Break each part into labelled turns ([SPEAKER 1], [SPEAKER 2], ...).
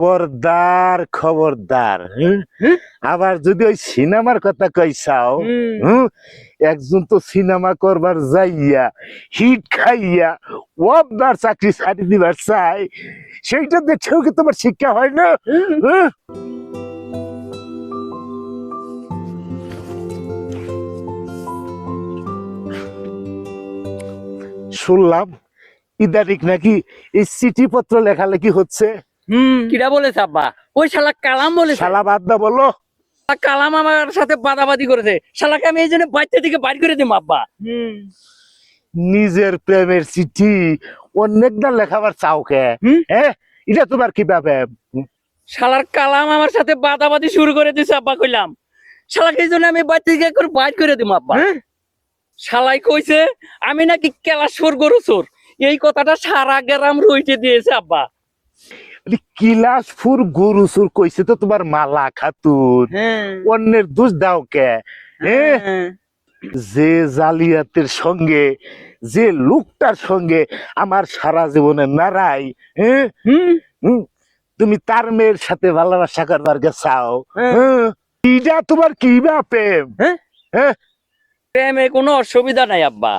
[SPEAKER 1] খবরদার খবরদার, আবার যদি ওই সিনেমার কথা কইসাও, একজন তো সিনেমা করবার যাইয়া হিট খাইয়া ওয়াবদার চাকরি ছাড়ি দিবার চাই, সেইটা দেখেও কি তোমার শিক্ষা হয় না? শুনলাম ইদারিক নাকি এই চিঠি পত্র লেখালেখি হচ্ছে।
[SPEAKER 2] কিরা বলেছে আব্বা? ওই শালা কালাম বলেছে।
[SPEAKER 1] শালা বাদ দা বলো।
[SPEAKER 2] কালাম আমার সাথে বাদাবাদি করেছে, শালাকে আমি এই জন্য বাচ্চা থেকে বাইর করে দিম আব্বা।
[SPEAKER 1] নিজের প্রেমের চিঠি অনেকটা লেখাবার চাও কে? হ্যাঁ, এটা তোমার কি ভাবে?
[SPEAKER 2] শালার কালাম আমার সাথে বাদাবাদি শুরু করে দিছে আব্বা, কইলাম শালাকে এই জন্য আমি বাচ্চা থেকে করে বাইর করে দিম আব্বা। শালাই কইছে আমি নাকি কেলাসর গরু চোর, এই কথাটা সারা গ্রাম রইতে দিয়েছে আব্বা।
[SPEAKER 1] কিলাসপুর গরু চোর কইছে তো তোমার মালা খাতুন, অন্যের দোষ দাও কে? যে জালিয়াতের সঙ্গে, যে লোকটার সঙ্গে আমার সারা জীবনে নারাই, তুমি তার মেয়ের সাথে ভালোবাসা করবার চাও? এটা তোমার কি বা প্রেম?
[SPEAKER 2] প্রেমে কোনো অসুবিধা নাই আব্বা।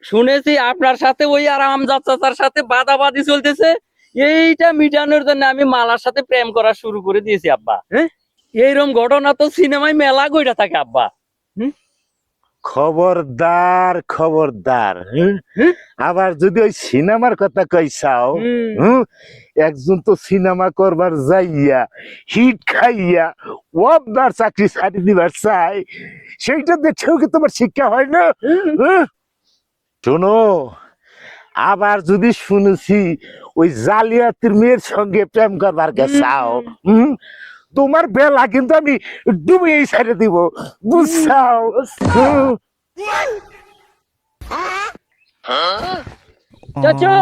[SPEAKER 2] শুনেছি আপনার সাথে ওই আরাম যাত্রার সাথে বাদাবাদি চলতেছে, এইটা মিটানোর জন্য আমি মালার সাথে প্রেম করা শুরু করে দিয়েছি আব্বা। এইরকম ঘটনা তো সিনেমায় মেলা কইরা থাকে আব্বা।
[SPEAKER 1] খবরদার খবরদার, আবার যদি ওই সিনেমার কথা কইসাও, একজন তো সিনেমা করবার যাইয়া হিট খাইয়া ওয়াবদার চাকরি ছাড়ি দিবার চাই, সেইটা দেখেও কি তোমার শিক্ষা হয় না? শোনো, আবার যদি শুনেছি ওই জালিয়াতির মেয়ের সঙ্গে প্রেম করবার চাও, তোমার বেলা কিন্তু আমি ডুবিয়ে ছেড়ে দিব, বুঝছাও?
[SPEAKER 2] চাচা